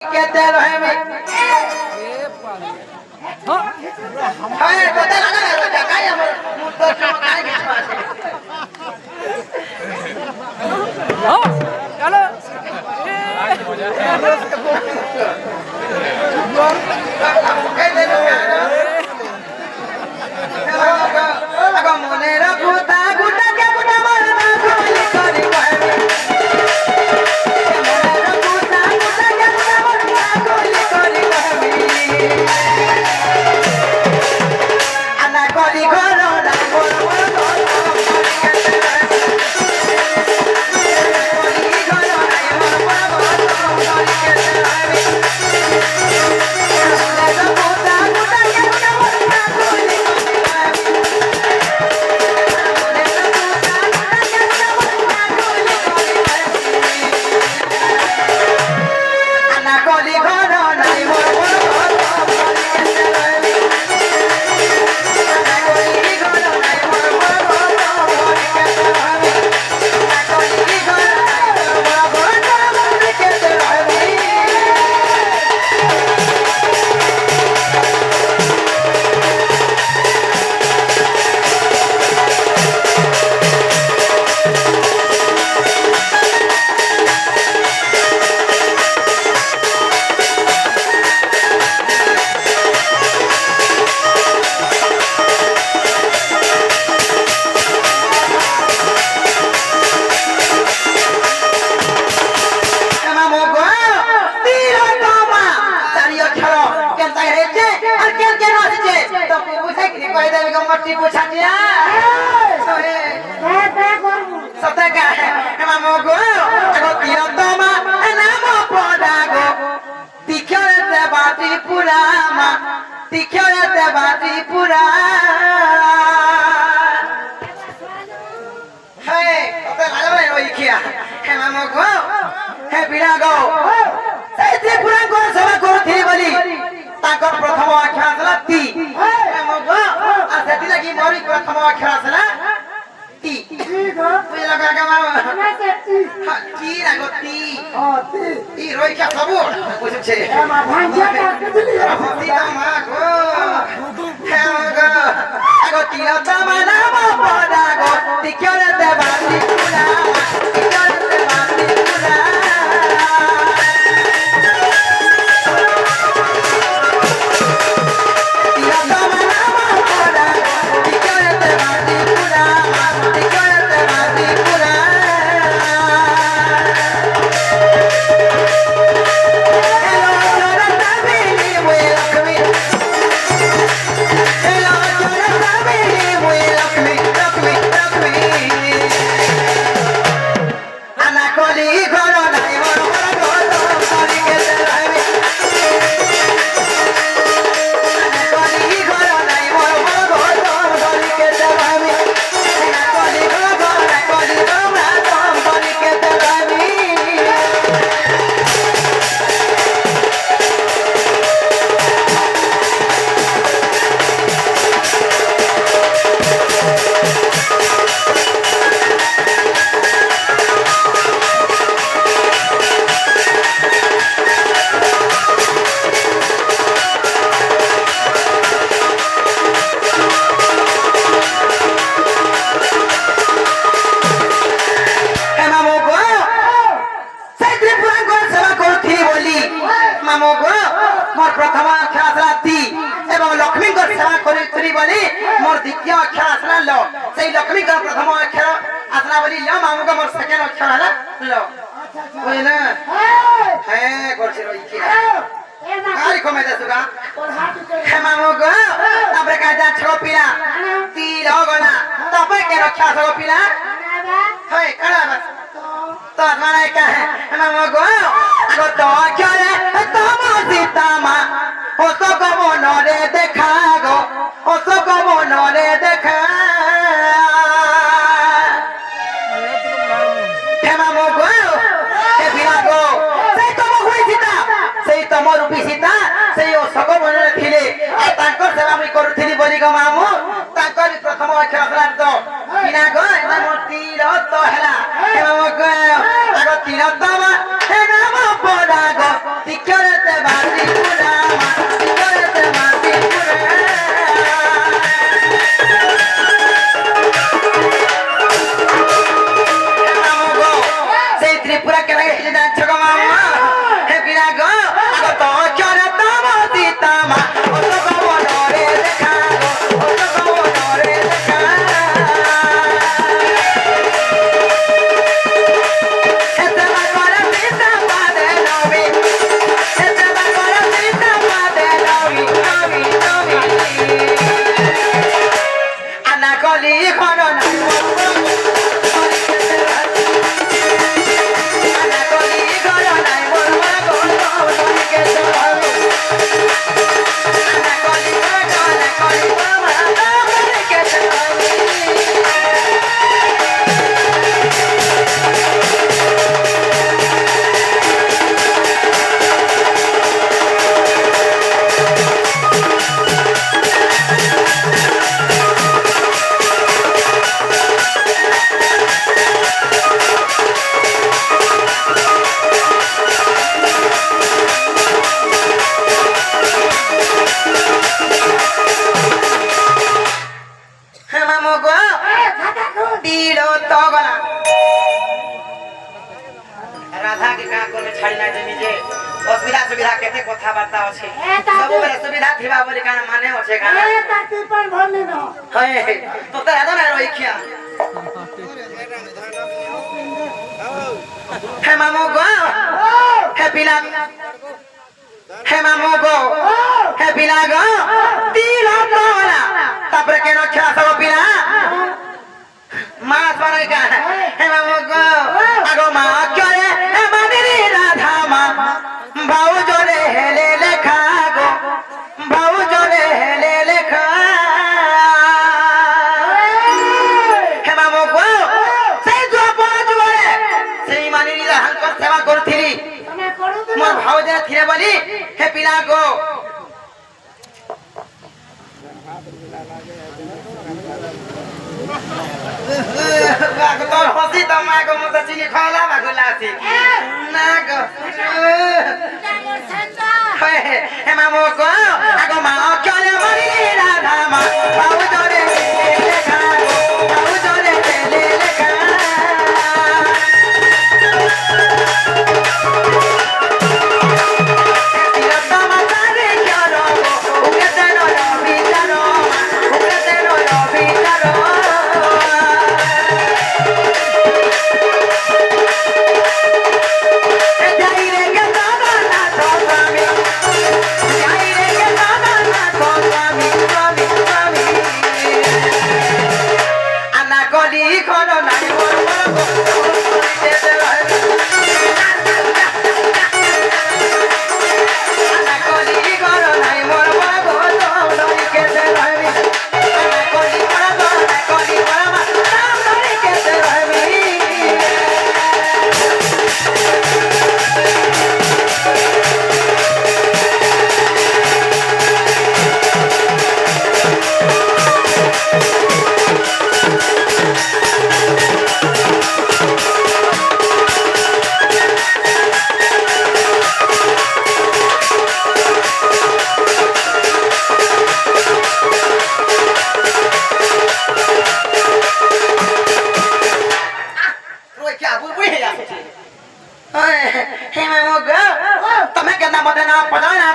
कहते रहे में हाय पता लगा बेटा काय हमर मुद्दा से काय के पास हां चलो अगो मने रखुता गुटा के गुटा मारना कोली करी कहबे मने रखुता गुटा के गुटा मारना कोली करी कहबे आना करी घरो ना बोल मट्टी पूछा दिया सता का है मामो गो अगो तीर तमा नाम पडागो तिखरे बाटी पुरामा तिखरे बाटी पुरा हे कते लागले ओइ खिया हे मामो गो हे बिरागो सैत्रि पुरा को सभा करथि बोली ताकर प्रथम अक्षर छला ती हे मामो सेति लागि मोरी प्रथम अक्षर छला ती बुझ लगा का मामा ती लागो ती ती रोइ क्या सबु बुझु छे मा भांजा काट दिली ती मा गो हे गो आगो ती त माना मा पडा गो ती क्योरे ते बाती पुरा ती क्योरे ते बाती पुरा मोर प्रथम अक्षर आसला ती एवं लक्ष्मी को सेवा करी बोली मोर द्वितीय अक्षर आसला ल सेई लक्ष्मी को प्रथम अक्षर आसला बोली ल मामू को मोर सेकंड अक्षर हला ल ओए ना हे करछि रोई के आई को मेदा सुगा हे मामू को तबरे का जा छो पिला ती लगना तबे के रक्षा छो पिला हे कड़ा बस तो माने का है मामू को आगो तो अक्षर तम सीतामा ओ तो गो नरे देखा गो ओ तो गो नरे देखा हे मामो गो हे बिना गो सेई तम हुई सीता सेई तम रूपी सीता सेई ओ सगो बनरे थिले आ तांकर सेवा मी करूथिली बोली गो मामो तांकर प्रथम अक्षर तो बिना गो मामो तीर तो हला हे मामो गो आगो तीर तमा हे नाम पडा गो तिक्कर तो गला राधा के का कोने छाड़ी ना जे निजे असुविधा सुविधा केते कथा बार्ता अछि सब बेले सुविधा थिबा बोली काना माने होछे काना ए ताती पर भरने न हे तो त याद ना रोई खिया हे मामो गो हे पिला हे मामो गो हे पिला गो तीला तोला तापर केनो खा सब पिला मास बने का हे मामो गो आगो मा करे हे मानेरी राधा मा बाऊ जोरे हेले लेखा गो बाऊ जोरे हेले लेखा हे मामो गो সেই जो पाँच बड़े সেই মানেরি রাধাঙ্কর সেবা করছিলি तमे करू दे मोर भाव जे थिरे बोली हे पिला गो तो हसी तो माँ को मुझे चीनी खाला बागुलासी ना गो मोर संता हे मामो को आगो माँ चले मरी राधा माँ बाबू जोरे लेखा बाबू जोरे लेखा तिरता माता रे क्या रो उगते नो बिचारो उगते नो बिचारो जाइरे के दादा ना तो स्वामी जाइरे के दादा ना तो स्वामी स्वामी स्वामी आना कोली खोलो नाई मोर मोर दे दे आना कोली खोलो नाई मोर मोर दौड़ी के दे रहमी आना कोली खोलो ना कोली खोलो दौड़ी के दे रहमी Rồi chả vui vui à? Ôi, hey mày mua gỡ, tao mấy cái nào mà tao nào, phải nói nào?